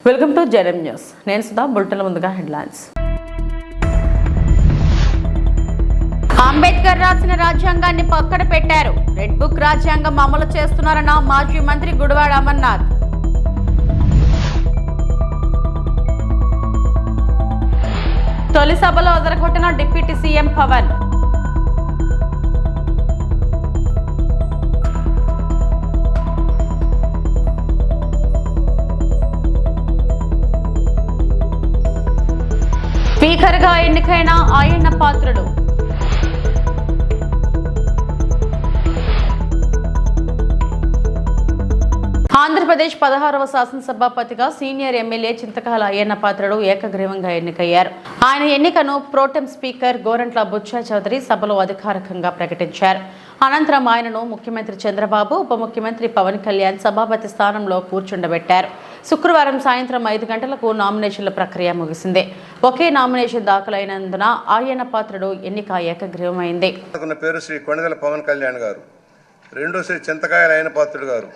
Welcome to JM news. నేను సుధా. బులెటిన్ల ముందుగా headlines. Ambedkar రాసిన రాజ్యాంగాన్ని పక్కన పెట్టారు. రెడ్ బుక్ రాజ్యాంగం అమలు చేస్తున్నారన్న మాజీ మంత్రి గుడివాడ అమర్నాథ్. తొలి సభలో అదరగొట్టిన డిప్యూటీ సీఎం పవన్. స్పీకర్గా ఎన్నికైన అయ్యన్న పాత్రుడు. ఆంధ్రప్రదేశ్ 16వ శాసనసభాపతిగా సీనియర్ ఎమ్మెల్యే చింతకాయల అయ్యన్న పాత్రుడు ఏకగ్రీవంగా ఎన్నికయ్యారు. ఆయన ఎన్నికను ప్రోటెం స్పీకర్ గోరంట్ల బుచ్చా చౌదరి సభలో అధికారికంగా ప్రకటించారు. అనంతరం ఆయనను ముఖ్యమంత్రి చంద్రబాబు, ఉప ముఖ్యమంత్రి పవన్ కళ్యాణ్ సభాపతి స్థానంలో కూర్చుండబెట్టారు. శుక్రవారం సాయంత్రం 5 గంటలకు నామినేషన్ల ప్రక్రియ ముగిసింది. ఒకే నామినేషన్ దాఖలైనందున అయ్యన్న పాత్రుడు ఎన్నిక ఏకగ్రీవమైంది. పేరు శ్రీ కొణిదెల పవన్ కళ్యాణ్ గారు, రెండో శ్రీ చింతకాయల అయ్యన్న పాత్రుడు గారు,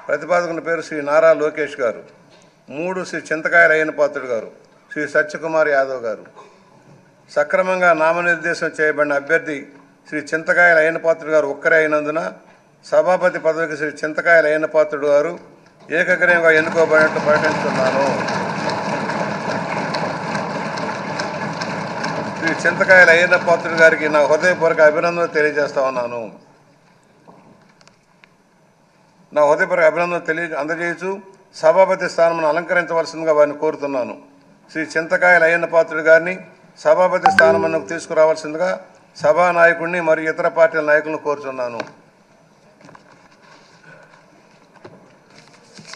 ప్రతిపాదకుని పేరు శ్రీ నారా లోకేష్ గారు, 3 శ్రీ చింతకాయల అయ్యన్న పాత్రుడు గారు, శ్రీ సత్యకుమార్ యాదవ్ గారు. సక్రమంగా నామనిర్దేశం చేయబడిన అభ్యర్థి శ్రీ చింతకాయల అయ్యన్న పాత్రుడు గారు ఒక్కరే అయినందున సభాపతి పదవికి శ్రీ చింతకాయల అయ్యన్న పాత్రుడు గారు ఏకగ్రీవంగా ఎన్నుకోబడినట్టు ప్రకటిస్తున్నాను. శ్రీ చింతకాయల అయ్యన్న పాత్రుడు గారికి నా హృదయపూర్వక అభినందనలు తెలియజేస్తా ఉన్నాను. నా హృదయపూర్వక అభినందనలు అందజేయచ్చు సభాపతి స్థానం అలంకరించవలసిందిగా వారిని కోరుతున్నాను. శ్రీ చింతకాయల అయ్యన్న పాత్రుడు గారిని సభాపతి స్థానం తీసుకురావాల్సిందిగా సభానాయకుడిని మరియు ఇతర పార్టీల నాయకులను కోరుతున్నాను.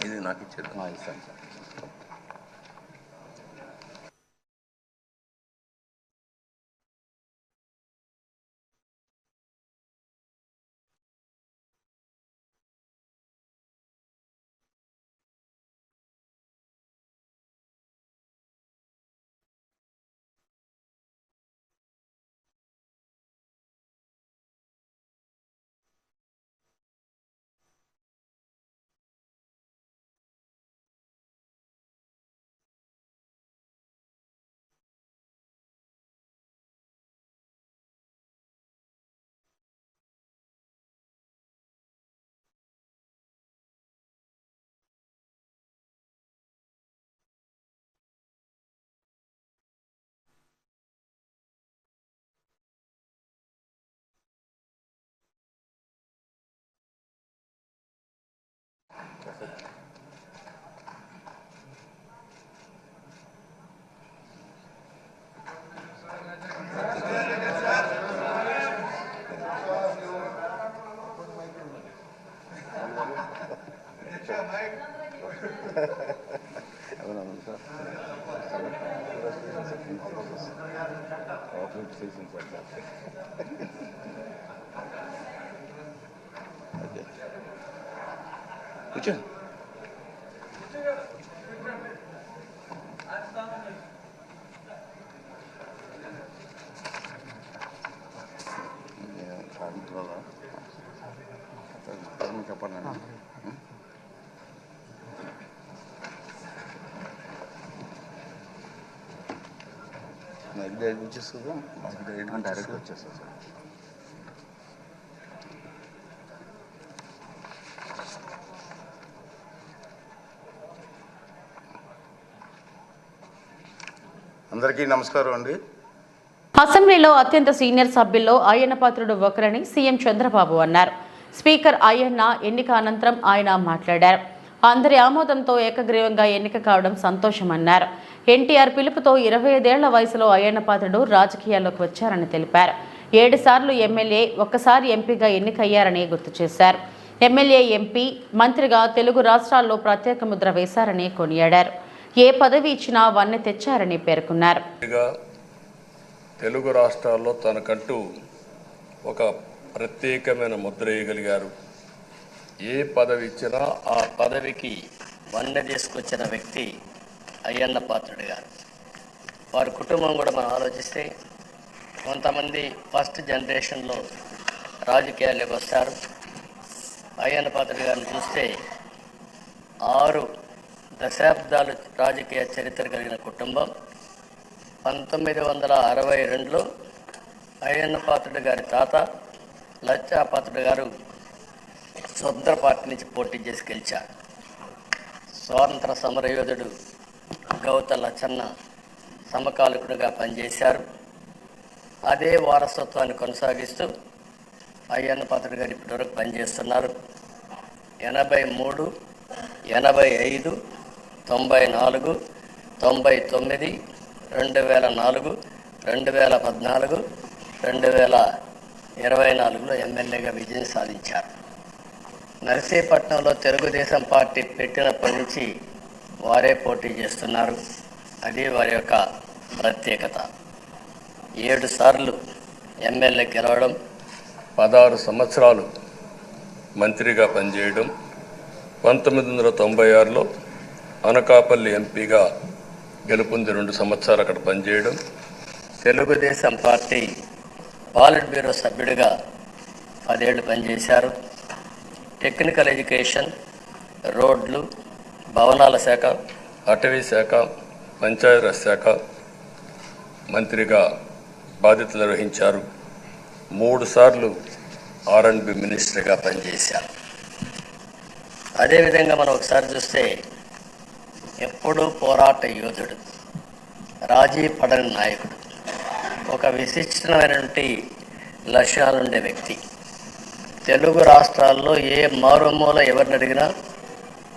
ఇది నాకు ఇచ్చేది. కూర్చోండి. చెప్పండి. డైరెక్ట్ వచ్చేస్తా సార్. అందరికీ నమస్కారం అండి. అసెంబ్లీలో అత్యంత సీనియర్ సభ్యుల్లో అయ్యన్న పాత్రుడు ఒకరని సీఎం చంద్రబాబు అన్నారు. స్పీకర్ అయ్యన్న ఎన్నిక అనంతరం ఆయన మాట్లాడారు. అందరి ఆమోదంతో ఏకగ్రీవంగా ఎన్నిక కావడం సంతోషమన్నారు. ఎన్టీఆర్ పిలుపుతో 25 ఏళ్ల వయసులో అయ్యన్న పాత్రుడు రాజకీయాల్లోకి వచ్చారని తెలిపారు. 7 సార్లు ఎమ్మెల్యే, 1 సారి ఎంపీగా ఎన్నికయ్యారని గుర్తు చేశారు. ఎమ్మెల్యే, ఎంపీ, మంత్రిగా తెలుగు రాష్ట్రాల్లో ప్రత్యేక ముద్ర వేశారని కొనియాడారు. ఏ పదవి ఇచ్చినా వన్నె తెచ్చారని పేర్కొన్నారు. తెలుగు రాష్ట్రాల్లో తనకంటూ ఒక ప్రత్యేకమైన ముద్ర వేయగలిగారు. ఏ పదవి ఇచ్చినా ఆ పదవికి వన్నె తీసుకొచ్చిన వ్యక్తి అయ్యన్న పాత్రుడు గారు. వారి కుటుంబం కూడా మనం ఆలోచిస్తే కొంతమంది ఫస్ట్ జనరేషన్లో రాజకీయాల్లోకి వస్తారు. అయ్యన్న పాత్రుడు గారిని చూస్తే 6 దశాబ్దాలు రాజకీయ చరిత్ర కలిగిన కుటుంబం. 1962లో అయ్యన్న పాత్రుడు గారి తాత లచ్చా పాత్రుడు గారు స్వతంత్ర పార్టీ నుంచి పోటీ చేసి గెలిచారు. స్వాతంత్ర సమరయోధుడు గౌత లచ్చన్న సమకాలికుడిగా పనిచేశారు. అదే వారసత్వాన్ని కొనసాగిస్తూ అయ్యన్న పాత్రుడు గారు ఇప్పటివరకు పనిచేస్తున్నారు. 83, 85, 94, 99, 2004, 2014, 2024లో ఎమ్మెల్యేగా విజయం సాధించారు. నర్సీపట్నంలో తెలుగుదేశం పార్టీ పెట్టినప్పటి నుంచి వారే పోటీ చేస్తున్నారు. అది వారి యొక్క ప్రత్యేకత. 7 సార్లు ఎమ్మెల్యే గెలవడం, 16 సంవత్సరాలు మంత్రిగా పనిచేయడం, 1996లో అనకాపల్లి ఎంపీగా గెలుపొంది 2 సంవత్సరాలు అక్కడ పనిచేయడం, తెలుగుదేశం పార్టీ పాలిట్ బ్యూరో సభ్యుడిగా 10 ఏళ్ళు పనిచేశారు. టెక్నికల్ ఎడ్యుకేషన్, రోడ్లు, భవనాల శాఖ, అటవీ శాఖ, పంచాయతీరాజ్ శాఖ మంత్రిగా బాధ్యతలు నిర్వహించారు. 3 సార్లు R&B మినిస్టర్గా పనిచేశారు. అదేవిధంగా మనం ఒకసారి చూస్తే ఎప్పుడూ పోరాట యోధుడు, రాజీ పడని నాయకుడు, ఒక విశిష్టమైనటువంటి లక్ష్యాలుండే వ్యక్తి. తెలుగు రాష్ట్రాల్లో ఏ మారుమూల ఎవరిని అడిగినా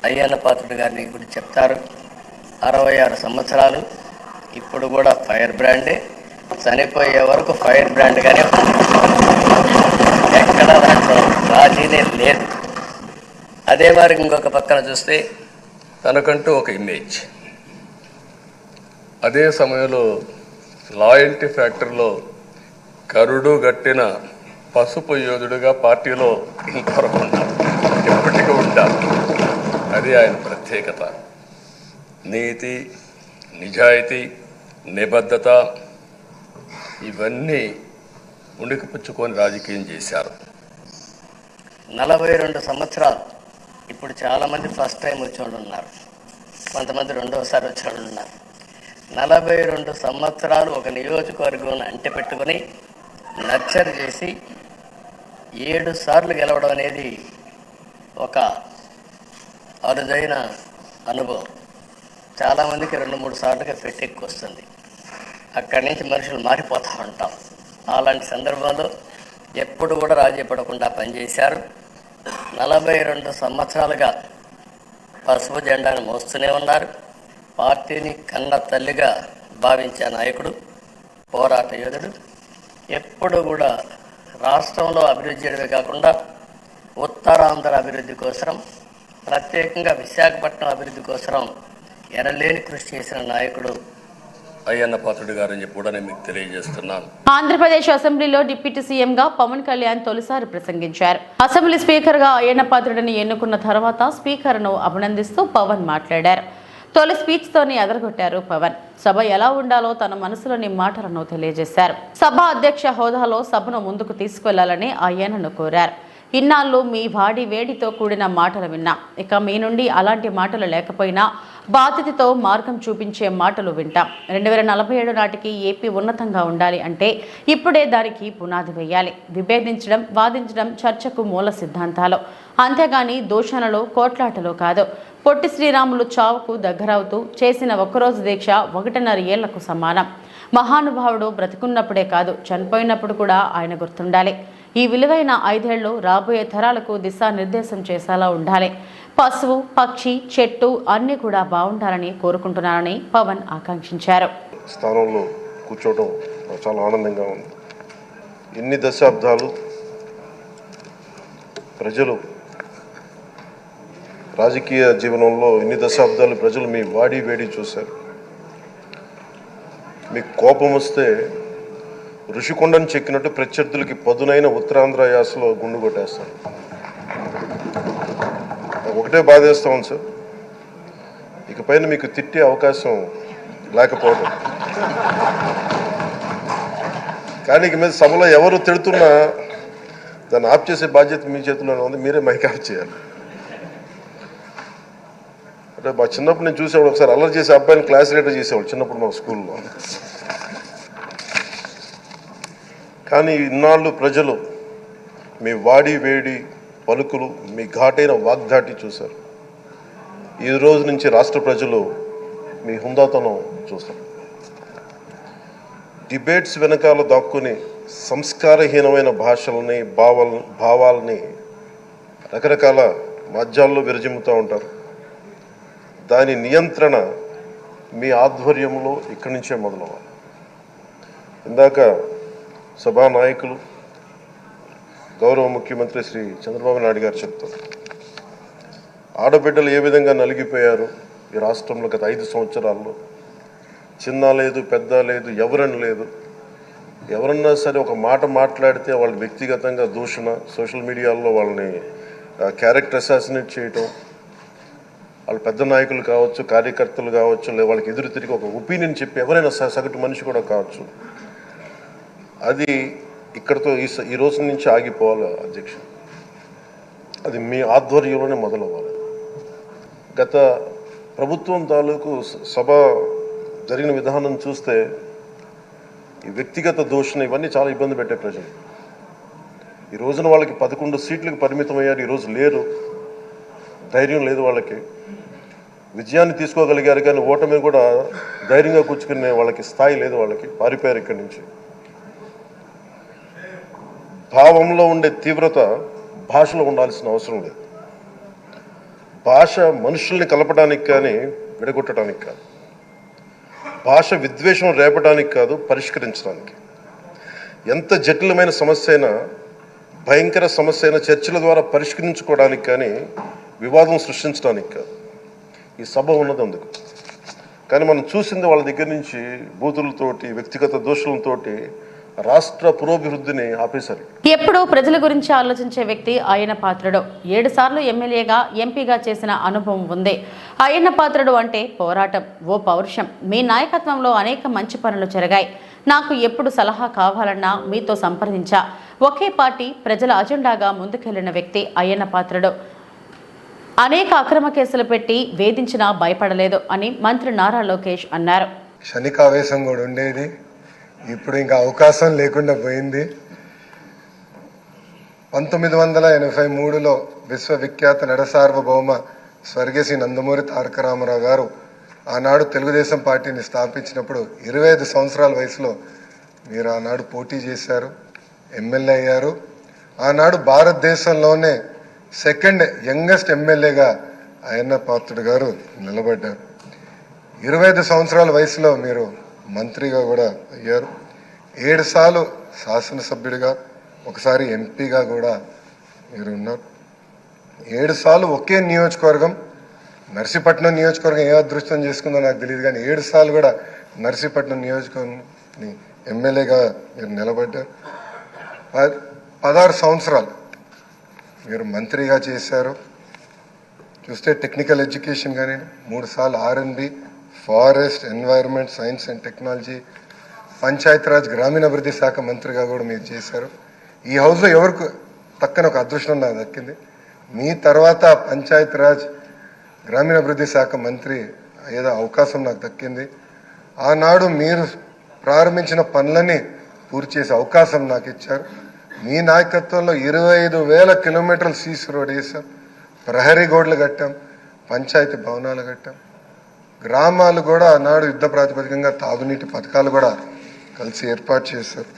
అయ్యన్న పాత్రుడు గారిని గురించి చెప్తారు. 66 సంవత్సరాలు, ఇప్పుడు కూడా ఫైర్ బ్రాండే, చనిపోయే వరకు ఫైర్ బ్రాండ్గానే ఎక్కడ దాంట్లో రాజీనే లేదు. అదే మరి ఇంకొక పక్కన చూస్తే తనకంటూ ఒక ఇమేజ్. అదే సమయంలో లాయల్టీ ఫ్యాక్టరీలో కరుడు గట్టిన పసుపు యోధుడుగా పార్టీలో ఇంతవరకు ఉన్నారు, ఎప్పటికీ ఉంటారు. అది ఆయన ప్రత్యేకత. నీతి, నిజాయితీ, నిబద్ధత ఇవన్నీ ఉణికిపుచ్చుకొని రాజకీయం చేశారు. 42 సంవత్సరాలు. ఇప్పుడు చాలామంది ఫస్ట్ టైం వచ్చేవాళ్ళు ఉన్నారు, కొంతమంది రెండవసారి వచ్చేవాళ్ళు ఉన్నారు. 42 సంవత్సరాలు ఒక నియోజకవర్గం అంటి పెట్టుకొని నర్చర్ చేసి 7 సార్లు గెలవడం అనేది ఒక అరుదైన అనుభవం. చాలామందికి 2-3 సార్లుగా పెట్టెక్కి వస్తుంది. అక్కడి నుంచి మనుషులు మారిపోతూ ఉంటాం. అలాంటి సందర్భంలో ఎప్పుడు కూడా రాజీ పడకుండా పనిచేశారు. 42 సంవత్సరాలుగా పసుపు జెండాను మోస్తూనే ఉన్నారు. పార్టీని కన్న తల్లిగా భావించే నాయకుడు, పోరాట యోధుడు. ఎప్పుడు కూడా రాష్ట్రంలో అభివృద్ధి చేయడమే కాకుండా ఉత్తరాంధ్ర అభివృద్ధి కోసం, ప్రత్యేకంగా విశాఖపట్నం అభివృద్ధి కోసం ఎనలేని కృషి చేసిన నాయకుడు అయ్యన్న పాత్రుడు గారని చెప్పి కూడా నేను మీకు తెలియజేస్తున్నాను. ఆంధ్రప్రదేశ్ అసెంబ్లీలో డిప్యూటీ సీఎంగా పవన్ కళ్యాణ్ తొలిసారి ప్రసంగించారు. అసెంబ్లీ స్పీకర్గా అయ్యన్న పాత్రుడిని ఎన్నుకున్న తర్వాత స్పీకర్ను అభినందిస్తూ పవన్ మాట్లాడారు. తొలి స్పీచ్తోనే అదరగొట్టారు పవన్. సభ ఎలా ఉండాలో తన మనసులోని మాటలను తెలియజేశారు. సభ అధ్యక్ష హోదాలో సభను ముందుకు తీసుకెళ్లాలని అయ్యన్నను కోరారు. ఇన్నాళ్ళు మీ వాడి వేడితో కూడిన మాటలు విన్నా, ఇక మీ నుండి అలాంటి మాటలు లేకపోయినా బాధ్యతతో మార్గం చూపించే మాటలు వింటాం. 2047 నాటికి ఏపీ ఉన్నతంగా ఉండాలి అంటే ఇప్పుడే దానికి పునాది వేయాలి. విభేదించడం, వాదించడం చర్చకు మూల సిద్ధాంతాలు, అంతేగాని దూషణలు, కోట్లాటలు కాదు. పొట్టి శ్రీరాములు చావుకు దగ్గరవుతూ చేసిన ఒక్కరోజు దీక్ష 1.5 ఏళ్లకు సమానం. మహానుభావుడు బ్రతికున్నప్పుడే కాదు, చనిపోయినప్పుడు కూడా ఆయన గుర్తుండాలి. ఈ విలువైన 5 ఏళ్లు రాబోయే తరాలకు దిశానిర్దేశం చేసేలా ఉండాలి. పశువు, పక్షి, చెట్టు అన్నీ కూడా బాగుండాలని కోరుకుంటున్నానని పవన్ ఆకాంక్షించారు. స్థానంలో కూర్చోవడం చాలా ఆనందంగా ఉంది. ఎన్ని దశాబ్దాలు ప్రజలు రాజకీయ జీవనంలో ఎన్ని దశాబ్దాలు ప్రజలు మీ వాడి వేడి చూశారు. మీకు కోపం వస్తే ఋషికొండను చెక్కినట్టు ప్రత్యర్థులకి పదునైన ఉత్తరాంధ్ర యాసలో గుండు కొట్టేస్తారు. ఒకటే బాధేస్తా ఉంది సార్, ఇకపైన మీకు తిట్టే అవకాశం లేకపోవడం. కానీ ఇక మీద సభలో ఎవరు తిడుతున్నా దాన్ని ఆఫ్ చేసే బాధ్యత మీ చేతిలోనే ఉంది. మీరే మైక్ ఆఫ్ చేయాలి. అంటే అంటే మా చిన్నప్పుడు నేను చూసేవాడు, ఒకసారి అల్లరి చేసే అబ్బాయిని క్లాస్ లీడర్ చేసేవాడు చిన్నప్పుడు మా స్కూల్లో. కానీ ఇన్నాళ్ళు ప్రజలు మీ వాడి వేడి పలుకులు, మీ ఘాటైన వాగ్దాటి చూశారు. ఈ రోజు నుంచి రాష్ట్ర ప్రజలు మీ హుందాతనం చూస్తారు. డిబేట్స్ వెనకాల దాక్కుని సంస్కారహీనమైన భాషలని భావాలని రకరకాల మాధ్యాల్లో విరజిమ్ముతూ ఉంటారు. దాని నియంత్రణ మీ ఆధ్వర్యంలో ఇక్కడి నుంచే మొదలవ్వాలి. ఇందాక సభానాయకులు గౌరవ ముఖ్యమంత్రి శ్రీ చంద్రబాబు నాయుడు గారు చెప్తారు, ఆడబిడ్డలు ఏ విధంగా నలిగిపోయారు ఈ రాష్ట్రంలో గత 5 సంవత్సరాల్లో. చిన్న లేదు, పెద్ద లేదు, ఎవరని లేదు. ఎవరన్నా సరే ఒక మాట మాట్లాడితే వాళ్ళు వ్యక్తిగతంగా దూషణ, సోషల్ మీడియాలో వాళ్ళని క్యారెక్టర్ అసాసినేట్ చేయటం, వాళ్ళు పెద్ద నాయకులు కావచ్చు, కార్యకర్తలు కావచ్చు, లేదా వాళ్ళకి ఎదురు తిరిగి ఒక ఒపీనియన్ చెప్పి ఎవరైనా సగటు మనిషి కూడా కావచ్చు. అది ఇక్కడితో ఈ రోజు నుంచి ఆగిపోవాలి అధ్యక్ష. అది మీ ఆధ్వర్యంలోనే మొదలవ్వాలి. గత ప్రభుత్వం తాలూకు సభ జరిగిన విధానం చూస్తే ఈ వ్యక్తిగత దూషణ ఇవన్నీ చాలా ఇబ్బంది పెట్టే ప్రజలు. ఈ రోజున వాళ్ళకి 11 సీట్లకు పరిమితమయ్యారు, ఈరోజు లేరు, ధైర్యం లేదు వాళ్ళకి. విజయాన్ని తీసుకోగలిగారు కానీ ఓటమిని కూడా ధైర్యంగా కూర్చుకునే వాళ్ళకి స్థాయి లేదు, వాళ్ళకి పారిపోయారు ఇక్కడి నుంచి. భావంలో ఉండే తీవ్రత భాషలో ఉండాల్సిన అవసరం లేదు. భాష మనుషుల్ని కలపడానికి కానీ విడగొట్టడానికి కాదు. భాష విద్వేషం రేపడానికి కాదు, పరిష్కరించడానికి. ఎంత జటిలమైన సమస్య అయినా, భయంకర సమస్య అయినా చర్చల ద్వారా పరిష్కరించుకోవడానికి కానీ వివాదం సృష్టించడానికి కాదు. ఈ సభ ఉన్నది అందుకు. కానీ మనం చూసింది వాళ్ళ దగ్గర నుంచి బూతులతోటి, వ్యక్తిగత దోషులతోటి రాష్ట్ర పురోభివృద్ధిని ఆపేశారు. ఎప్పుడూ ప్రజల గురించి ఆలోచించే వ్యక్తి అయ్యన్న పాత్రుడు. 7 సార్లు ఎమ్మెల్యేగా, ఎంపీగా చేసిన అనుభవం ఉంది. అయ్యన్న పాత్రుడు అంటే పోరాటం, ఓ పౌరుషం. మీ నాయకత్వంలో అనేక మంచి పనులు జరిగాయి. నాకు ఎప్పుడు సలహా కావాలన్నా మీతో సంప్రదించా. ఒకే పార్టీ ప్రజల అజెండాగా ముందుకెళ్లిన వ్యక్తి అయ్యన్న పాత్రుడు. అనేక అక్రమ కేసులు పెట్టి వేధించినా భయపడలేదు అని మంత్రి నారా లోకేష్ అన్నారు. క్షణికావేశం కూడా ఉండేది, ఇప్పుడు ఇంకా అవకాశం లేకుండా పోయింది. 1983లో విశ్వవిఖ్యాత నడసార్వభౌమ స్వర్గీయ శ్రీ నందమూరి తారక రామారావు గారు ఆనాడు తెలుగుదేశం పార్టీని స్థాపించినప్పుడు 25 సంవత్సరాల వయసులో మీరు ఆనాడు పోటీ చేశారు, ఎమ్మెల్యే అయ్యారు. ఆనాడు భారతదేశంలోనే సెకండ్ యంగెస్ట్ ఎమ్మెల్యేగా అయ్యన్న పాత్రుడు గారు నిలబడ్డారు. 25 సంవత్సరాల వయసులో మీరు మంత్రిగా కూడా అయ్యారు. 7 సార్లు శాసనసభ్యుడిగా, ఒకసారి ఎంపీగా కూడా మీరు ఉన్నారు. 7 సార్లు ఒకే నియోజకవర్గం, నర్సీపట్నం నియోజకవర్గం ఏ అదృష్టం చేసుకుందో నాకు తెలియదు, కానీ 7 సార్లు కూడా నర్సీపట్నం నియోజకవర్గం ఎమ్మెల్యేగా మీరు నిలబడ్డారు. 16 సంవత్సరాలు మీరు మంత్రిగా చేశారు. చూస్తే టెక్నికల్ ఎడ్యుకేషన్ కానీ 3 సార్లు R&B, forest, environment, science and technology, Panchayati Raj గ్రామీణాభివృద్ధి శాఖ మంత్రిగా కూడా మీరు చేశారు. ఈ హౌస్లో ఎవరికి తక్కన ఒక అదృష్టం నాకు దక్కింది. మీ తర్వాత పంచాయతీరాజ్ గ్రామీణాభివృద్ధి శాఖ మంత్రి అయ్యేదో అవకాశం నాకు దక్కింది. ఆనాడు మీరు ప్రారంభించిన పనులని పూర్తి చేసే అవకాశం నాకు ఇచ్చారు. మీ నాయకత్వంలో 25,000 కిలోమీటర్లు సీసీ రోడ్ వేసాం, ప్రహరీ గోడలు కట్టాం, పంచాయతీ భవనాలు కట్టాం. గ్రామాలు కూడా ఆనాడు యుద్ధ ప్రాతిపదికంగా తాగునీటి పథకాలు కూడా కలిసి ఏర్పాటు చేశారు.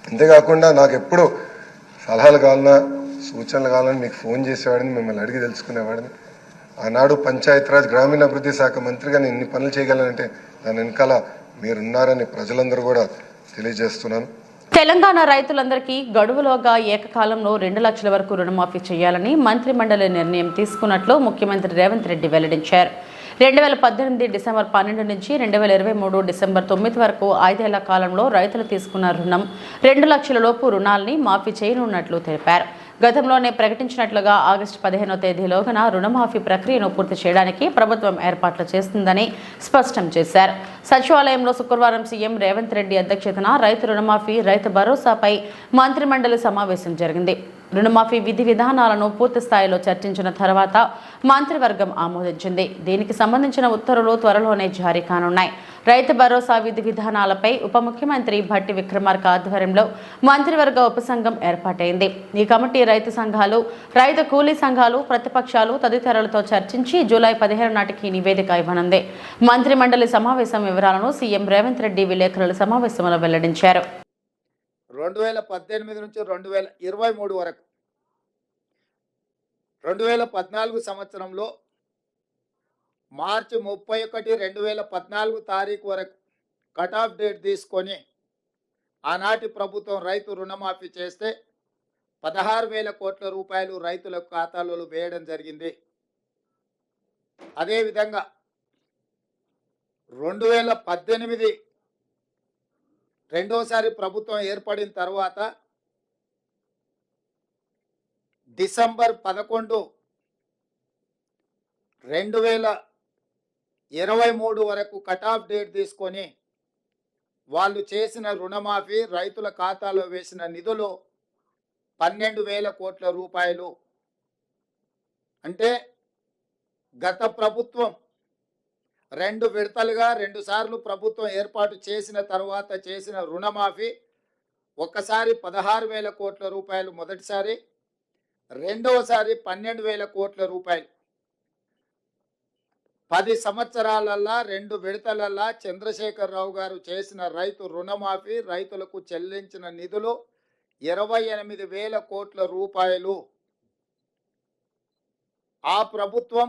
అంతేకాకుండా నాకు ఎప్పుడు సలహాలు కావాలన్నా, సూచనలు కావాలని మీకు ఫోన్ చేసేవాడిని, మిమ్మల్ని అడిగి తెలుసుకునేవాడిని. ఆనాడు పంచాయతీరాజ్ గ్రామీణాభివృద్ధి శాఖ మంత్రిగా నేను ఇన్ని పనులు చేయగలనంటే దాని వెనకాల మీరున్నారని ప్రజలందరూ కూడా తెలియజేస్తున్నాను. తెలంగాణ రైతులందరికీ గడువులోగా ఏకకాలంలో 2 లక్షల వరకు రుణమాఫీ చేయాలని మంత్రిమండలి నిర్ణయం తీసుకున్నట్లు ముఖ్యమంత్రి రేవంత్ రెడ్డి వెల్లడించారు. 2018 డిసెంబర్ 12 నుంచి 2023 డిసెంబర్ 9 వరకు 5 ఏళ్ల కాలంలో రైతులు తీసుకున్న రుణం 2 లక్షల లోపు రుణాలని మాఫీ చేయనున్నట్లు తెలిపారు. గతంలోనే ప్రకటించినట్లుగా ఆగస్టు 15వ తేదీలోగా రుణమాఫీ ప్రక్రియను పూర్తి చేయడానికి ప్రభుత్వం ఏర్పాట్లు చేస్తుందని స్పష్టం చేశారు. సచివాలయంలో శుక్రవారం సీఎం రేవంత్ రెడ్డి అధ్యక్షతన రైతు రుణమాఫీ, రైతు భరోసాపై మంత్రిమండలి సమావేశం జరిగింది. రుణమాఫీ విధి విధానాలను పూర్తి స్థాయిలో చర్చించిన తర్వాత మంత్రివర్గం ఆమోదించింది. దీనికి సంబంధించిన ఉత్తర్వులు త్వరలోనే జారీ కానున్నాయి. రైతు భరోసా విధి విధానాలపై ఉప ముఖ్యమంత్రి భట్టి విక్రమార్క ఆధ్వర్యంలో మంత్రివర్గ ఉపసంఘం ఏర్పాటైంది. ఈ కమిటీ రైతు సంఘాలు, రైతు కూలీ సంఘాలు, ప్రతిపక్షాలు తదితరులతో చర్చించి జూలై 17 నాటికి నివేదిక ఇవ్వనుంది. మంత్రిమండలి సమావేశం వివరాలను సీఎం రేవంత్ రెడ్డి విలేకరుల సమావేశంలో వెల్లడించారు. 2018 నుంచి 2023 వరకు 2014 సంవత్సరంలో మార్చి 31, 2014 తారీఖు వరకు కట్ ఆఫ్ డేట్ తీసుకొని ఆనాటి ప్రభుత్వం రైతు రుణమాఫీ చేస్తే 16,000 కోట్ల రూపాయలు రైతుల ఖాతాలలో వేయడం జరిగింది. అదేవిధంగా 2018 రెండోసారి ప్రభుత్వం ఏర్పడిన తర్వాత డిసెంబర్ 11, 2023 వరకు కట్ ఆఫ్ డేట్ తీసుకొని వాళ్ళు చేసిన రుణమాఫీ రైతుల ఖాతాలో వేసిన నిధులు 12,000 కోట్ల రూపాయలు. అంటే గత ప్రభుత్వం 2 విడతలుగా 2 సార్లు ప్రభుత్వం ఏర్పాటు చేసిన తర్వాత చేసిన రుణమాఫీ ఒక్కసారి 16,000 కోట్ల రూపాయలు మొదటిసారి, రెండవసారి 12,000 కోట్ల రూపాయలు. 10 సంవత్సరాలల్లా 2 విడతలల్లా చంద్రశేఖరరావు గారు చేసిన రైతు రుణమాఫీ రైతులకు చెల్లించిన నిధులు 28,000 కోట్ల రూపాయలు. ఆ ప్రభుత్వం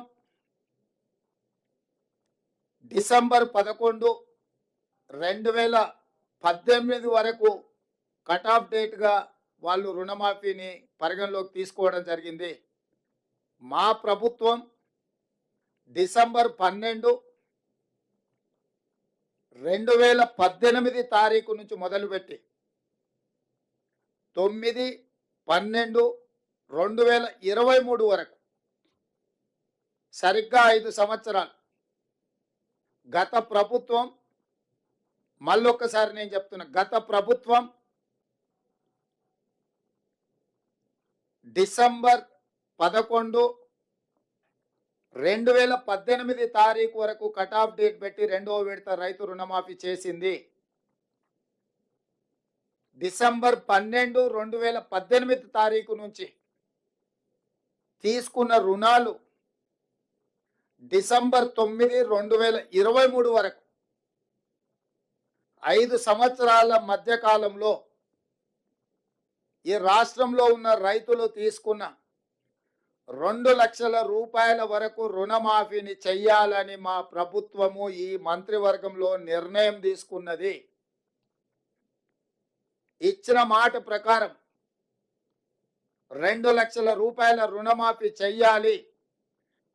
డిసెంబర్ 11, 2018 వరకు కట్ ఆఫ్ డేట్గా వాళ్ళు రుణమాఫీని పరిగణలోకి తీసుకోవడం జరిగింది. మా ప్రభుత్వం డిసెంబర్ 12, 2018 తారీఖు నుంచి మొదలుపెట్టి 9, 12, 2023 వరకు సరిగ్గా 5 సంవత్సరాలు. గత ప్రభుత్వం, మళ్ళొక్కసారి నేను చెప్తున్నా, గత ప్రభుత్వం డిసెంబర్ 11, 2018 తారీఖు వరకు కట్ ఆఫ్ డేట్ పెట్టి రెండవ విడత రైతు రుణమాఫీ చేసింది. డిసెంబర్ 12, 2018 తారీఖు నుంచి తీసుకున్న రుణాలు డిసెంబర్ 9, 2023 వరకు 5 సంవత్సరాల మధ్య కాలంలో ఈ రాష్ట్రంలో ఉన్న రైతులు తీసుకున్న 2 లక్షల రూపాయల వరకు రుణమాఫీని చెయ్యాలని మా ప్రభుత్వము ఈ మంత్రివర్గంలో నిర్ణయం తీసుకున్నది. ఇచ్చిన మాట ప్రకారం 2 లక్షల రూపాయల రుణమాఫీ చెయ్యాలి.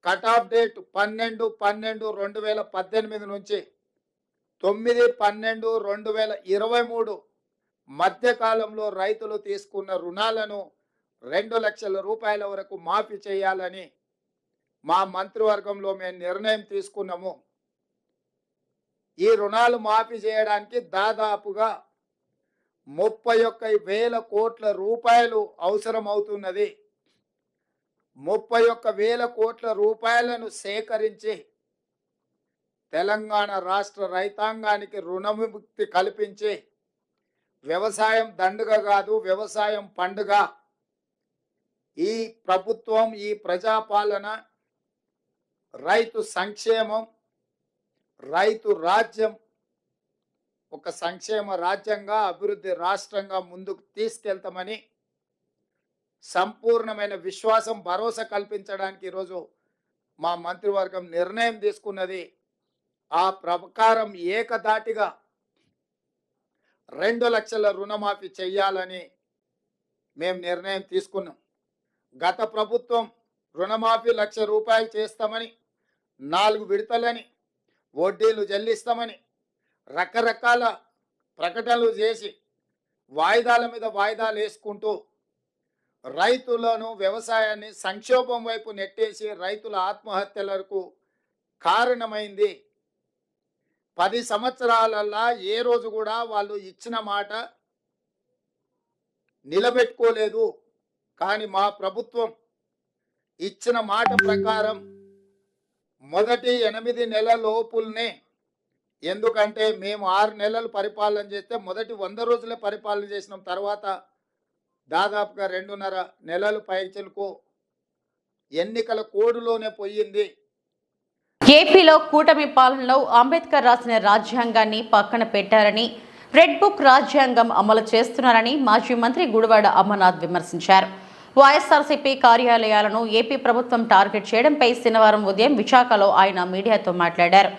కట్ ఆఫ్ డేట్ 12, 12, 2018 నుంచి 9, 12, 2023 మధ్యకాలంలో రైతులు తీసుకున్న రుణాలను 2 లక్షల రూపాయల వరకు మాఫీ చేయాలని మా మంత్రివర్గంలో మేము నిర్ణయం తీసుకున్నాము. ఈ రుణాలు మాఫీ చేయడానికి దాదాపుగా 31,000 కోట్ల రూపాయలు అవసరం అవుతున్నది. 31,000 కోట్ల రూపాయలను సేకరించి తెలంగాణ రాష్ట్ర రైతాంగానికి రుణవిముక్తి కల్పించి వ్యవసాయం దండుగ కాదు, వ్యవసాయం పండుగ. ఈ ప్రభుత్వం, ఈ ప్రజాపాలన రైతు సంక్షేమం, రైతు రాజ్యం ఒక సంక్షేమ రాజ్యంగా, అభివృద్ధి రాష్ట్రంగా ముందుకు తీసుకెళ్తామని సంపూర్ణమైన విశ్వాసం, భరోసా కల్పించడానికి ఈరోజు మా మంత్రివర్గం నిర్ణయం తీసుకున్నది. ఆ ప్రకారం ఏకధాటిగా 2 లక్షల రుణమాఫీ చెయ్యాలని మేము నిర్ణయం తీసుకున్నాం. గత ప్రభుత్వం రుణమాఫీ 1,00,000 రూపాయలు చేస్తామని, 4 విడతలని, వడ్డీలు చెల్లిస్తామని రకరకాల ప్రకటనలు చేసి వాయిదాల మీద వాయిదాలు వేసుకుంటూ రైతులను, వ్యవసాయాన్ని సంక్షోభం వైపు నెట్టేసి రైతుల ఆత్మహత్యలకు కారణమైంది. 10 సంవత్సరాలల్లా ఏ రోజు కూడా వాళ్ళు ఇచ్చిన మాట నిలబెట్టుకోలేదు. కానీ మా ప్రభుత్వం ఇచ్చిన మాట ప్రకారం మొదటి 8 నెలల లోపుల్నే, ఎందుకంటే మేము 6 నెలలు పరిపాలన చేస్తే మొదటి 100 రోజులే పరిపాలన చేసిన తర్వాత దాదాపుగా 2.5 నెలలు పైచలకు ఎన్నికల కోడ్లోనే పోయింది. ఏపీలో కూటమి పాలనలో అంబేద్కర్ రాసిన రాజ్యాంగాన్ని పక్కన పెట్టారని, రెడ్ బుక్ రాజ్యాంగం అమలు చేస్తున్నారని మాజీ మంత్రి గుడివాడ అమర్నాథ్ విమర్శించారు. వైఎస్ఆర్సీపీ కార్యాలయాలను ఏపీ ప్రభుత్వం టార్గెట్ చేయడంపై శనివారం ఉదయం విశాఖలో ఆయన మీడియాతో మాట్లాడారు.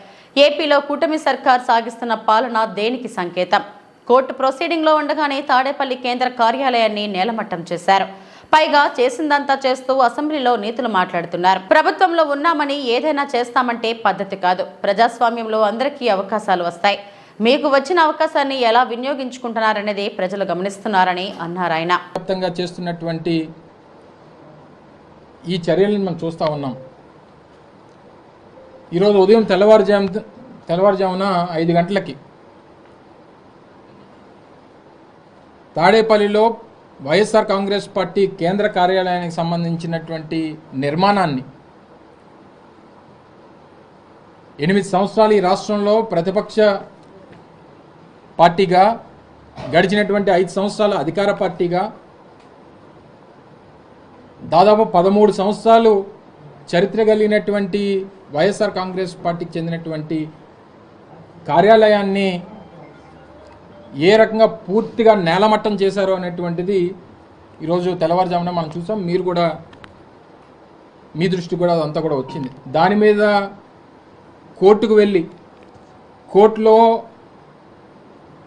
ఏపీలో కూటమి సర్కార్ సాగిస్తున్న పాలన దేనికి సంకేతం? కోర్టు ప్రొసీడింగ్లో ఉండగానే తాడేపల్లి కేంద్ర కార్యాలయాన్ని నేలమట్టం చేశారు. పైగా చేసిందంతా చేస్తూ అసెంబ్లీలో నీతులు మాట్లాడుతున్నారు. ప్రభుత్వంలో ఉన్నామని ఏదైనా చేస్తామంటే పద్ధతి కాదు. ప్రజాస్వామ్యంలో అందరికీ అవకాశాలు వస్తాయి. మీకు వచ్చిన అవకాశాన్ని ఎలా వినియోగించుకుంటున్నారనేది ప్రజలు గమనిస్తున్నారని అన్నారు ఆయన. వ్యాప్తంగా చేస్తున్నటువంటి ఈ చర్యలను మనం చూస్తూ ఉన్నాం. ఈరోజు ఉదయం తెల్లవారుజామున 5 గంటలకి తాడేపల్లిలో వైఎస్ఆర్ కాంగ్రెస్ పార్టీ కేంద్ర కార్యాలయానికి సంబంధించినటువంటి నిర్మాణాన్ని 8 సంవత్సరాలు ఈ రాష్ట్రంలో ప్రతిపక్ష పార్టీగా, గడిచినటువంటి 5 సంవత్సరాల అధికార పార్టీగా, దాదాపు 13 సంవత్సరాలు చరిత్ర కలిగినటువంటి వైఎస్ఆర్ కాంగ్రెస్ పార్టీకి చెందినటువంటి కార్యాలయాన్ని ఏ రకంగా పూర్తిగా నేలమట్టం చేశారో అనేటువంటిది ఈరోజు తెల్లవారుజామున మనం చూసాం. మీరు కూడా మీ దృష్టి కూడా అదంతా కూడా వచ్చింది. దాని మీద కోర్టుకు వెళ్ళి కోర్టులో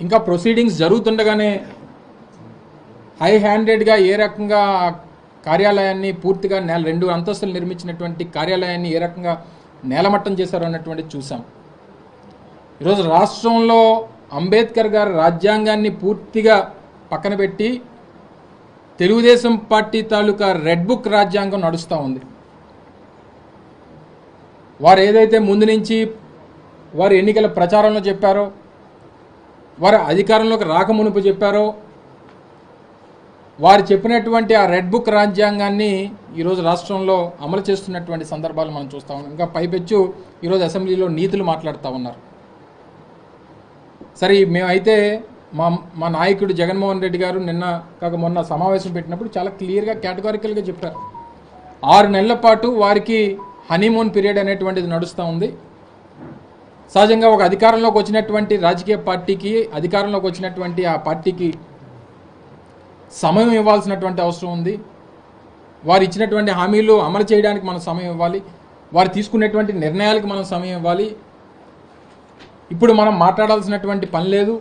ఇంకా ప్రొసీడింగ్స్ జరుగుతుండగానే హై హ్యాండెడ్గా ఏ రకంగా కార్యాలయాన్ని పూర్తిగా 2 అంతస్తులు నిర్మించినటువంటి కార్యాలయాన్ని ఏ రకంగా నేలమట్టం చేశారో అన్నటువంటిది చూసాం. ఈరోజు రాష్ట్రంలో అంబేద్కర్ గారి రాజ్యాంగాన్ని పూర్తిగా పక్కన పెట్టి తెలుగుదేశం పార్టీ తాలూకా రెడ్ బుక్ రాజ్యాంగం నడుస్తూ ఉంది. వారు ఏదైతే ముందు నుంచి వారు ఎన్నికల ప్రచారంలో చెప్పారో, వారు అధికారంలోకి రాకమునుపు చెప్పారో, వారు చెప్పినటువంటి ఆ రెడ్ బుక్ రాజ్యాంగాన్ని ఈరోజు రాష్ట్రంలో అమలు చేస్తున్నటువంటి సందర్భాలు మనం చూస్తూ ఉన్నాం. ఇంకా పైపెచ్చు ఈరోజు అసెంబ్లీలో నీతులు మాట్లాడుతూ ఉన్నారు. సరే, మేమైతే మా నాయకుడు జగన్మోహన్ రెడ్డి గారు మొన్న సమావేశం పెట్టినప్పుడు చాలా క్లియర్గా కేటగారికల్గా చెప్పారు. 6 నెలల పాటు వారికి హనీమూన్ పీరియడ్ అనేటువంటిది నడుస్తూ ఉంది. సహజంగా ఒక అధికారంలోకి వచ్చినటువంటి రాజకీయ పార్టీకి, అధికారంలోకి వచ్చినటువంటి ఆ పార్టీకి సమయం ఇవ్వాల్సినటువంటి అవసరం ఉంది. వారు ఇచ్చినటువంటి హామీలు అమలు చేయడానికి మనం సమయం ఇవ్వాలి. వారు తీసుకునేటువంటి నిర్ణయాలకు మనం సమయం ఇవ్వాలి. ఇప్పుడు మనం మాట్లాడాల్సినటువంటి పని లేదు.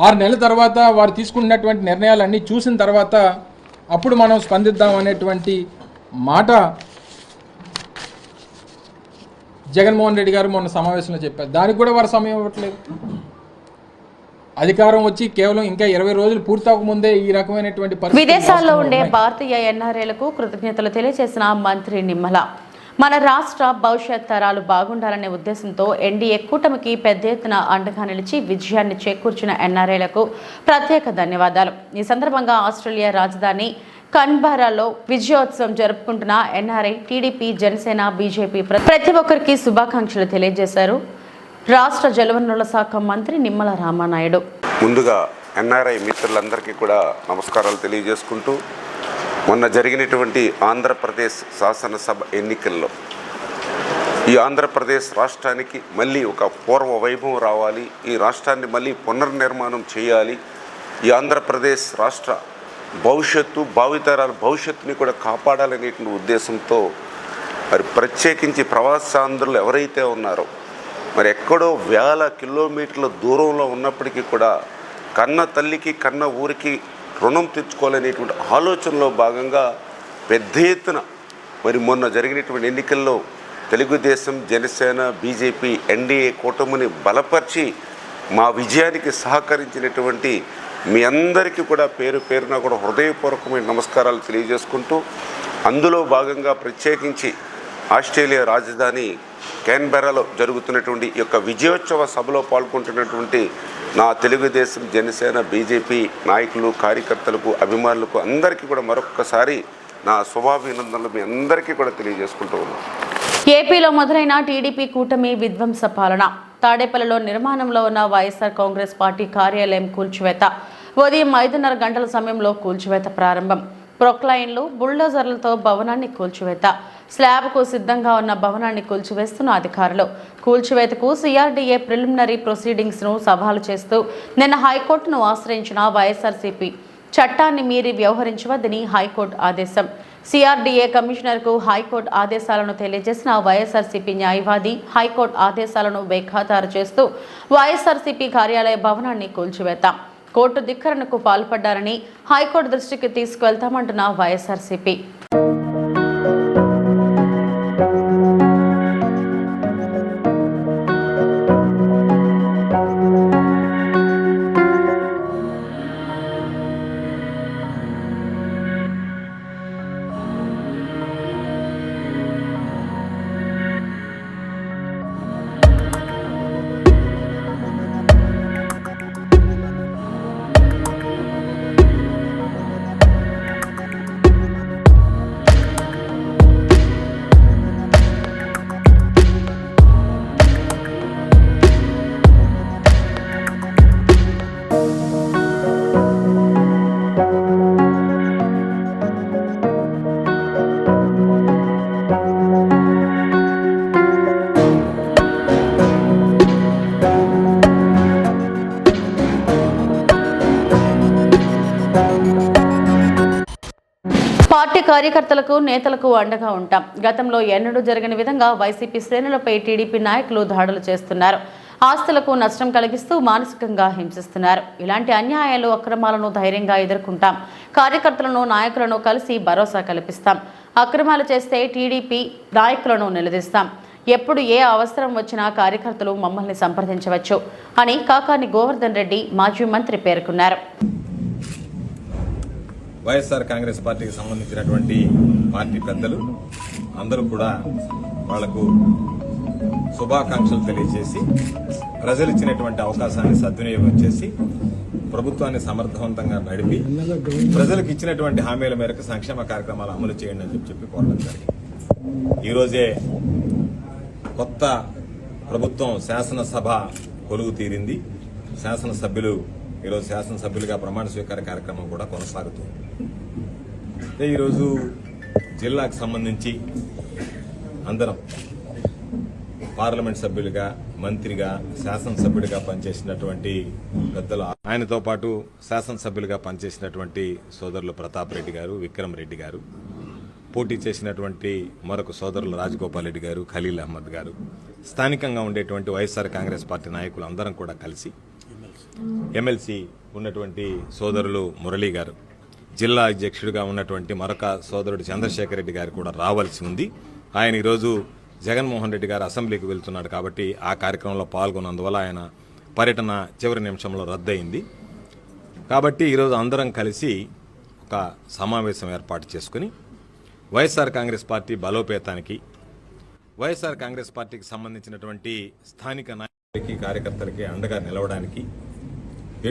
6 నెలల తర్వాత వారు తీసుకున్నటువంటి నిర్ణయాలన్నీ చూసిన తర్వాత అప్పుడు మనం స్పందిద్దాం అనేటువంటి మాట జగన్మోహన్ రెడ్డి గారు మొన్న సమావేశంలో చెప్పారు. దానికి కూడా వారు సమయం ఇవ్వట్లేదు. అధికారం వచ్చి కేవలం ఇంకా 20 రోజులు పూర్తవకముందే ఈ రకమైనటువంటి విదేశాల్లో ఉండే భారతీయ ఎన్ఆర్ఐలకు కృతజ్ఞతలు తెలియజేసిన మంత్రి నిమ్మల, మన రాష్ట్ర భవిష్యత్ తరాలు బాగుండాలనే ఉద్దేశంతో ఎన్డీఏ కూటమికి పెద్ద ఎత్తున అండగా నిలిచి విజయాన్ని చేకూర్చిన ఎన్ఆర్ఐలకు ప్రత్యేక ధన్యవాదాలు. ఈ సందర్భంగా ఆస్ట్రేలియా రాజధాని కన్బరాలో విజయోత్సవం జరుపుకుంటున్న ఎన్ఆర్ఐ, టీడీపీ, జనసేన, బీజేపీ ప్రతి ఒక్కరికి శుభాకాంక్షలు తెలియజేశారు రాష్ట్ర జలవనరుల శాఖ మంత్రి నిమ్మల రామానాయుడు. ముందుగా ఎన్ఆర్ఐ మిత్రులందరికీ కూడా నమస్కారాలు తెలియజేసుకుంటూ, మొన్న జరిగినటువంటి ఆంధ్రప్రదేశ్ శాసనసభ ఎన్నికల్లో ఈ ఆంధ్రప్రదేశ్ రాష్ట్రానికి మళ్ళీ ఒక పూర్వ వైభవం రావాలి, ఈ రాష్ట్రాన్ని మళ్ళీ పునర్నిర్మాణం చేయాలి, ఈ ఆంధ్రప్రదేశ్ రాష్ట్ర భవిష్యత్తు, భావితరాల భవిష్యత్తుని కూడా కాపాడాలనేటువంటి ఉద్దేశంతో మరి ప్రత్యేకించి ప్రవాసాంధ్రులు ఎవరైతే ఉన్నారో, మరి ఎక్కడో వేల కిలోమీటర్ల దూరంలో ఉన్నప్పటికీ కూడా కన్న తల్లికి కన్న ఊరికి రుణం తెచ్చుకోవాలనేటువంటి ఆలోచనలో భాగంగా పెద్ద ఎత్తున మరి మొన్న జరిగినటువంటి ఎన్నికల్లో తెలుగుదేశం, జనసేన, బీజేపీ, ఎన్డీఏ కూటమిని బలపరిచి మా విజయానికి సహకరించినటువంటి మీ అందరికీ కూడా పేరు పేరున కూడా హృదయపూర్వకమైన నమస్కారాలు తెలియజేసుకుంటూ, అందులో భాగంగా ప్రత్యేకించి ఆస్ట్రేలియా రాజధాని క్యాన్బెరాలో జరుగుతున్నటువంటి ఈ యొక్క విజయోత్సవ సభలో పాల్గొంటున్నటువంటి నా తెలుగుదేశం, జనసేన, బీజేపీ నాయకులు, కార్యకర్తలకు, అభిమానులకు అందరికీ కూడా మరొక్కసారి నా శుభాభినందనలు మీ అందరికీ కూడా తెలియజేసుకుంటూ ఉన్నాను. ఏపీలో మొదలైన టీడీపీ కూటమి విధ్వంస పాలన. తాడేపల్లిలో నిర్మాణంలో ఉన్న వైఎస్ఆర్ కాంగ్రెస్ పార్టీ కార్యాలయం కూల్చివేత. ఉదయం 5:30 గంటల సమయంలో కూల్చివేత ప్రారంభం. ప్రొక్లైన్లు, బుల్డోజర్లతో భవనాన్ని కూల్చివేత. స్లాబ్కు సిద్ధంగా ఉన్న భవనాన్ని కూల్చివేస్తున్న అధికారులు. కూల్చివేతకు సిఆర్డీఏ ప్రిలిమినరీ ప్రొసీడింగ్స్ను సవాలు చేస్తూ నిన్న హైకోర్టును ఆశ్రయించిన వైఎస్ఆర్సీపీ చట్టాన్ని మీరి వ్యవహరించవద్దని హైకోర్టు ఆదేశం. సిఆర్డీఏ కమిషనర్కు హైకోర్టు ఆదేశాలను తెలియజేసిన వైఎస్ఆర్సీపీ న్యాయవాది హైకోర్టు ఆదేశాలను బేఖాతారు చేస్తూ వైఎస్ఆర్సీపీ కార్యాలయ భవనాన్ని కూల్చివేత. కోర్టు ధిక్కరణకు పాల్పడ్డారని హైకోర్టు దృష్టికి తీసుకువెళ్తామంటున్న వైఎస్ఆర్సీపీ. పార్టీ కార్యకర్తలకు, నేతలకు అండగా ఉంటాం. గతంలో ఎన్నడూ జరగని విధంగా వైసీపీ శ్రేణులపై టీడీపీ నాయకులు దాడులు చేస్తున్నారు. ఆస్తులకు నష్టం కలిగిస్తూ మానసికంగా హింసిస్తున్నారు. ఇలాంటి అన్యాయాలు, అక్రమాలను ధైర్యంగా ఎదుర్కొంటాం. కార్యకర్తలను, నాయకులను కలిసి భరోసా కల్పిస్తాం. అక్రమాలు చేస్తే టీడీపీ నాయకులను నిలదీస్తాం. ఎప్పుడు ఏ అవసరం వచ్చినా కార్యకర్తలు మమ్మల్ని సంప్రదించవచ్చు అని కాకాని గోవర్ధన్ రెడ్డి మాజీ మంత్రి పేర్కొన్నారు. వైఎస్ఆర్ కాంగ్రెస్ పార్టీకి సంబంధించినటువంటి పార్టీ పెద్దలు అందరూ కూడా వాళ్లకు శుభాకాంక్షలు తెలియజేసి ప్రజలు ఇచ్చినటువంటి అవకాశాన్ని సద్వినియోగం చేసి ప్రభుత్వాన్ని సమర్థవంతంగా నడిపి ప్రజలకు ఇచ్చినటువంటి హామీల మేరకు సంక్షేమ కార్యక్రమాలు అమలు చేయండి అని చెప్పి కోరడం జరిగింది. ఈరోజే కొత్త ప్రభుత్వం శాసనసభ కొలువు తీరింది. శాసనసభ్యులు ఈరోజు శాసనసభ్యులుగా ప్రమాణ స్వీకార కార్యక్రమం కూడా కొనసాగుతుంది. ఈరోజు జిల్లాకు సంబంధించి అందరం పార్లమెంట్ సభ్యులుగా, మంత్రిగా, శాసనసభ్యుడిగా పనిచేసినటువంటి పెద్దలు, ఆయనతో పాటు శాసనసభ్యులుగా పనిచేసినటువంటి సోదరులు ప్రతాప్ రెడ్డి గారు, విక్రమ్ రెడ్డి గారు, పోటీ చేసినటువంటి మరొక సోదరులు రాజగోపాల్ రెడ్డి గారు, ఖలీల్ అహ్మద్ గారు, స్థానికంగా ఉండేటువంటి వైఎస్ఆర్ కాంగ్రెస్ పార్టీ నాయకులు అందరం కూడా కలిసి ఎమ్మెల్సీ ఉన్నటువంటి సోదరులు మురళీ గారు, జిల్లా అధ్యక్షుడిగా ఉన్నటువంటి మరొక సోదరుడు చంద్రశేఖర్ రెడ్డి గారు కూడా రావాల్సి ఉంది. ఆయన ఈరోజు జగన్మోహన్ రెడ్డి గారు అసెంబ్లీకి వెళ్తున్నాడు కాబట్టి ఆ కార్యక్రమంలో పాల్గొన్నందువల్ల ఆయన పర్యటన చివరి నిమిషంలో రద్దయింది. కాబట్టి ఈరోజు అందరం కలిసి ఒక సమావేశం ఏర్పాటు చేసుకుని వైఎస్ఆర్ కాంగ్రెస్ పార్టీ బలోపేతానికి, వైఎస్ఆర్ కాంగ్రెస్ పార్టీకి సంబంధించినటువంటి స్థానిక నాయకులకి, కార్యకర్తలకి అండగా నిలవడానికి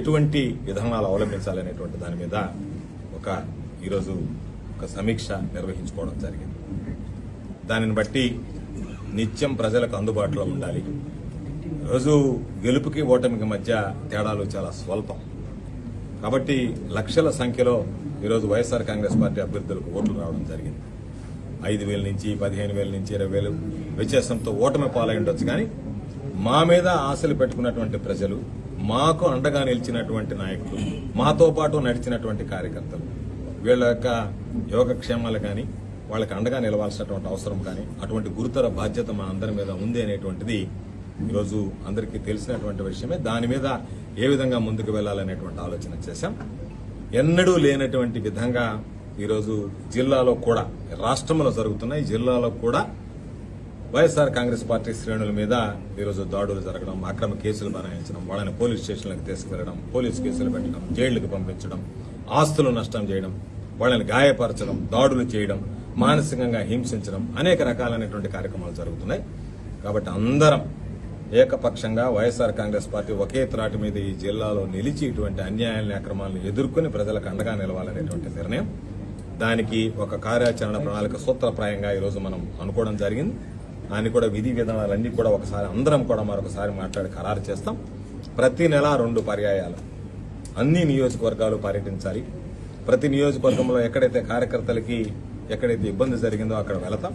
ఎటువంటి విధానాలు అవలంబించాలనేటువంటి దాని మీద ఈరోజు ఒక సమీక్ష నిర్వహించుకోవడం జరిగింది. దానిని బట్టి నిత్యం ప్రజలకు అందుబాటులో ఉండాలి. రోజు గెలుపుకి ఓటమికి మధ్య తేడాలు చాలా స్వల్పం. కాబట్టి లక్షల సంఖ్యలో ఈరోజు వైఎస్ఆర్ కాంగ్రెస్ పార్టీ అభ్యర్థులకు ఓట్లు రావడం జరిగింది. 5,000 నుంచి 15,000 నుంచి 20,000 వ్యత్యాసంతో ఓటమి పాలై ఉండొచ్చు. కానీ మా మీద ఆశలు పెట్టుకున్నటువంటి ప్రజలు, మాకు అండగా నిలిచినటువంటి నాయకులు, మాతో పాటు నడిచినటువంటి కార్యకర్తలు, వీళ్ళ యొక్క యోగక్షేమాలు కానీ, వాళ్ళకి అండగా నిలవాల్సినటువంటి అవసరం కానీ, అటువంటి గురుతర బాధ్యత మా అందరి మీద ఉంది అనేటువంటిది ఈరోజు అందరికీ తెలిసినటువంటి విషయమే. దాని మీద ఏ విధంగా ముందుకు వెళ్లాలనేటువంటి ఆలోచన చేశాం. ఎన్నడూ లేనటువంటి విధంగా ఈరోజు జిల్లాలో కూడా, రాష్ట్రంలో జరుగుతున్నాయి, జిల్లాలో కూడా వైఎస్ఆర్ కాంగ్రెస్ పార్టీ శ్రేణుల మీద ఈరోజు దాడులు జరగడం, అక్రమ కేసులు బనాయించడం, వాళ్ళని పోలీస్ స్టేషన్లకు తీసుకెళ్లడం, పోలీసు కేసులు పెట్టడం, జైళ్లకు పంపించడం, ఆస్తులు నష్టం చేయడం, వాళ్ళని గాయపరచడం, దాడులు చేయడం, మానసికంగా హింసించడం, అనేక రకాలైనటువంటి కార్యక్రమాలు జరుగుతున్నాయి. కాబట్టి అందరం ఏకపక్షంగా వైఎస్ఆర్ కాంగ్రెస్ పార్టీ ఒకే త్రాటి మీద ఈ జిల్లాలో నిలిచి ఇటువంటి అన్యాయాలని అక్రమాలను ఎదుర్కొని ప్రజలకు అండగా నిలవాలనేటువంటి నిర్ణయం, దానికి ఒక కార్యాచరణ ప్రణాళిక సూత్రప్రాయంగా ఈరోజు మనం అనుకోవడం జరిగింది. దాన్ని కూడా విధి విధానాలన్నీ కూడా ఒకసారి అందరం కూడా మరొకసారి మాట్లాడి ఖరారు చేస్తాం. ప్రతి నెల 2 పర్యాయాలు అన్ని నియోజకవర్గాలు పర్యటించాలి. ప్రతి నియోజకవర్గంలో ఎక్కడైతే కార్యకర్తలకి ఎక్కడైతే ఇబ్బంది జరిగిందో అక్కడ వెళతాం.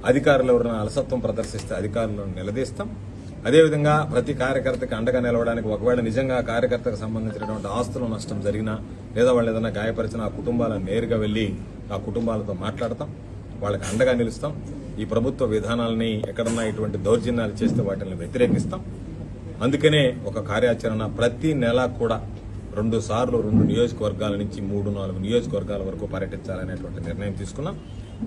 అధికారులు ఎవరైనా అలసత్వం ప్రదర్శిస్తే అధికారులను నిలదీస్తాం. అదేవిధంగా ప్రతి కార్యకర్తకి అండగా నిలవడానికి ఒకవేళ నిజంగా కార్యకర్తకు సంబంధించినటువంటి ఆస్తుల నష్టం జరిగినా లేదా వాళ్ళు ఏదైనా గాయపరిచిన ఆ కుటుంబాలను నేరుగా వెళ్లి ఆ కుటుంబాలతో మాట్లాడతాం, వాళ్ళకి అండగా నిలుస్తాం. ఈ ప్రభుత్వ విధానాలని ఎక్కడన్నా ఇటువంటి దౌర్జన్యాలు చేస్తే వాటిని వ్యతిరేకిస్తాం. అందుకనే ఒక కార్యాచరణ ప్రతి నెల కూడా 2 సార్లు 2 నియోజకవర్గాల నుంచి 3-4 నియోజకవర్గాల వరకు పర్యటించాలనేటువంటి నిర్ణయం తీసుకున్నాం.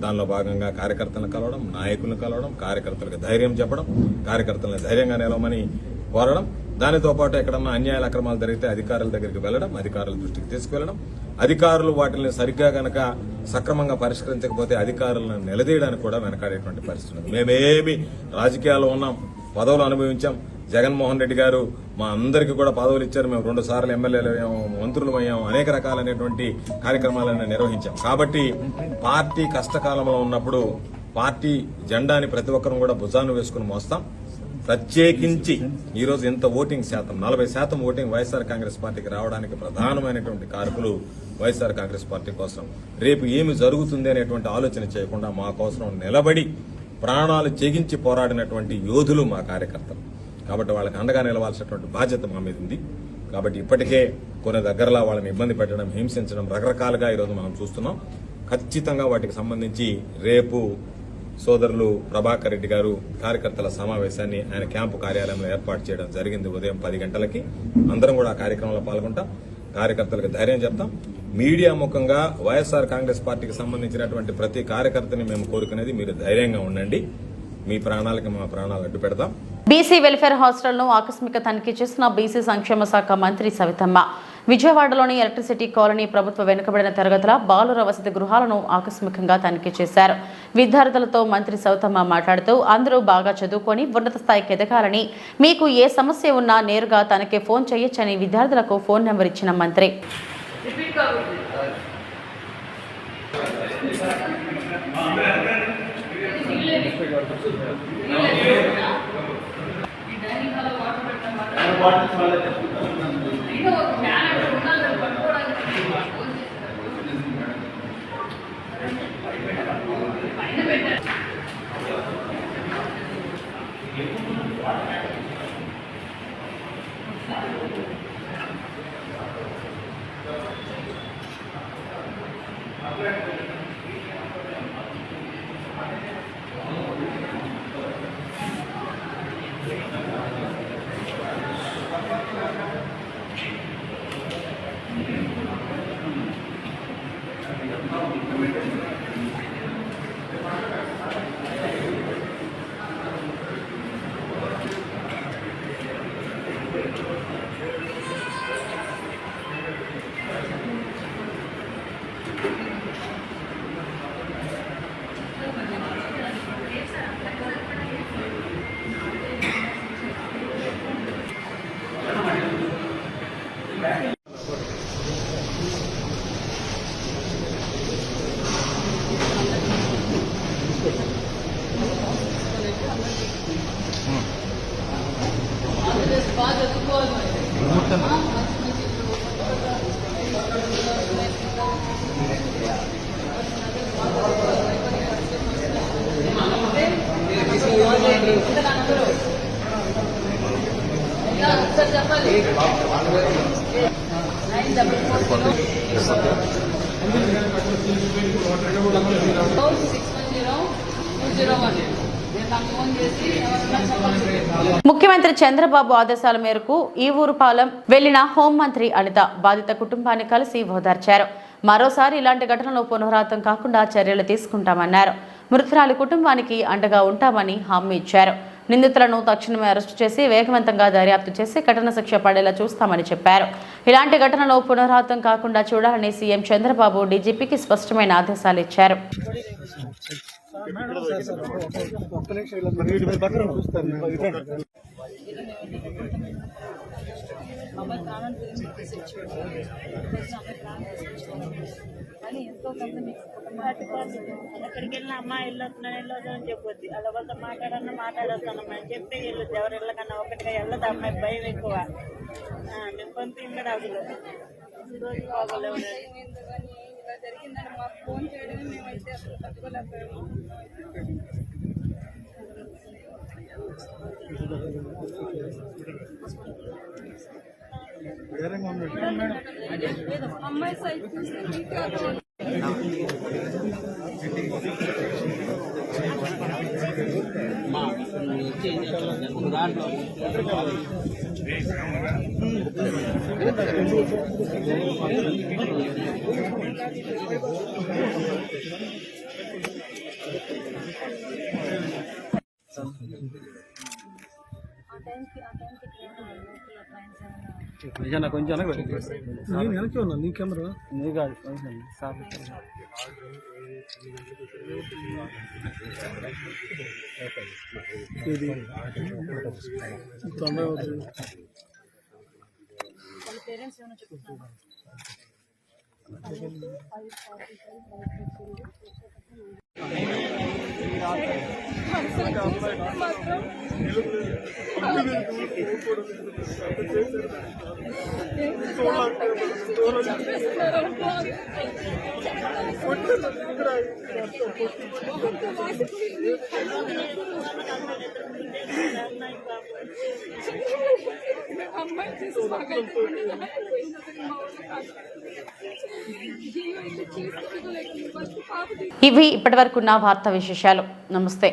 దానిలో భాగంగా కార్యకర్తలను కలవడం, నాయకులను కలవడం, కార్యకర్తలకు ధైర్యం చెప్పడం, కార్యకర్తలను ధైర్యంగా నిలవమని కోరడం, దానితో పాటు ఎక్కడన్నా అన్యాయాల అక్రమాలు జరిగితే అధికారుల దగ్గరికి వెళ్లడం, అధికారుల దృష్టికి తీసుకువెళ్లడం, అధికారులు వాటిని సరిగ్గా గనక సక్రమంగా పరిష్కరించకపోతే అధికారులను నిలదీయడానికి కూడా వెనకాడేటువంటి పరిస్థితి ఉంది. మేమేమి రాజకీయాల్లో ఉన్నాం, పదవులు అనుభవించాం. జగన్మోహన్ రెడ్డి గారు మా అందరికీ కూడా పదవులు ఇచ్చారు. మేము 2 సార్లు ఎమ్మెల్యేలు అయ్యాము, మంత్రులు అయ్యాము, అనేక రకాలైనటువంటి కార్యక్రమాలను నిర్వహించాం. కాబట్టి పార్టీ కష్టకాలంలో ఉన్నప్పుడు పార్టీ జెండాని ప్రతి ఒక్కరూ కూడా భుజాన్ని వేసుకుని మోస్తాం. ప్రత్యేకించి ఈరోజు ఎంత ఓటింగ్ శాతం 40% ఓటింగ్ వైఎస్ఆర్ కాంగ్రెస్ పార్టీకి రావడానికి ప్రధానమైనటువంటి కారకులు వైఎస్ఆర్ కాంగ్రెస్ పార్టీ కోసం రేపు ఏమి జరుగుతుంది అనేటువంటి ఆలోచన చేయకుండా మా కోసం నిలబడి ప్రాణాలు తెగించి పోరాడినటువంటి యోధులు మా కార్యకర్తలు. కాబట్టి వాళ్ళకి అండగా నిలవాల్సినటువంటి బాధ్యత మా మీద ఉంది. కాబట్టి ఇప్పటికే కొన్ని దగ్గరలో వాళ్ళని ఇబ్బంది పెట్టడం, హింసించడం రకరకాలుగా ఈరోజు మనం చూస్తున్నాం. ఖచ్చితంగా వాటికి సంబంధించి రేపు సోదరులు ప్రభాకర్ రెడ్డి గారు కార్యకర్తల సమావేశాన్ని ఆయన క్యాంపు కార్యాలయంలో ఏర్పాటు చేయడం జరిగింది. ఉదయం 10 గంటలకి అందరం కూడా ఆ కార్యక్రమంలో పాల్గొంటాం. కార్యకర్తలకు ధైర్యం చెప్తాం. మీడియా ముఖంగా వైఎస్ఆర్ కాంగ్రెస్ పార్టీకి సంబంధించినటువంటి ప్రతి కార్యకర్తని మేము కోరుకునేది మీరు ధైర్యంగా ఉండండి, మీ ప్రాణాలకి మా ప్రాణాలు అడ్డు పెడతాం. బీసీ వెల్ఫేర్ హాస్టల్ను ఆకస్మిక తనిఖీ చేసిన బీసీ సంక్షేమ శాఖ మంత్రి సవితమ్మ విజయవాడలోని ఎలక్ట్రిసిటీ కాలనీ ప్రభుత్వ వెనుకబడిన తరగతుల బాలుర వసతి గృహాలను ఆకస్మికంగా తనిఖీ చేశారు. విద్యార్థులతో మంత్రి సవితమ్మ మాట్లాడుతూ అందరూ బాగా చదువుకొని ఉన్నత స్థాయికి ఎదగాలని, మీకు ఏ సమస్య ఉన్నా నేరుగా తనకే ఫోన్ చేయొచ్చని విద్యార్థులకు ఫోన్ నెంబర్ ఇచ్చిన మంత్రి ముఖ్యమంత్రి చంద్రబాబు ఆదేశాల మేరకు ఈ ఊరుపాలెం వెళ్లిన హోంమంత్రి అనిత బాధిత కుటుంబాన్ని కలిసి ఓదార్చారు. మరోసారి ఇలాంటి ఘటనలు పునరావృతం కాకుండా చర్యలు తీసుకుంటామన్నారు. మృతురాలి కుటుంబానికి అండగా ఉంటామని హామీ ఇచ్చారు. నిందితులను తక్షణమే అరెస్టు చేసి వేగవంతంగా దర్యాప్తు చేసి కఠిన శిక్ష పడేలా చూస్తామని చెప్పారు. ఇలాంటి ఘటనలు పునరావృతం కాకుండా చూడాలని సీఎం చంద్రబాబు డీజీపీకి స్పష్టమైన ఆదేశాలు ఇచ్చారు. ఎక్కడికి వెళ్ళిన అమ్మ వెళ్ళొద్దు అని చెప్పొద్ది అలా వాళ్ళతో మాట్లాడొస్తానమ్మా అని చెప్తే వెళ్ళొద్దు ఎవరు వెళ్ళకన్నా ఒకటిగా వెళ్ళదు అమ్మాయి భయం ఎక్కువ మేము పంపించడం అసలు రోజు బాగోలేవు జరిగిందని మాకు ఫోన్ చేయడమే మేమైతే అసలు తట్టుకోలేకపోయాము. అమ్మాయి సైట్ చూస్తే కొంచెం నేను వెనక్కి ఉన్నా నీ కెమెరా నీ కాదు ఇది పేరెంట్స్ ఏమైనా చెప్తున్నారు ఇవి ఇప్పటివరకున్న వార్తా విశేషాలు. నమస్తే.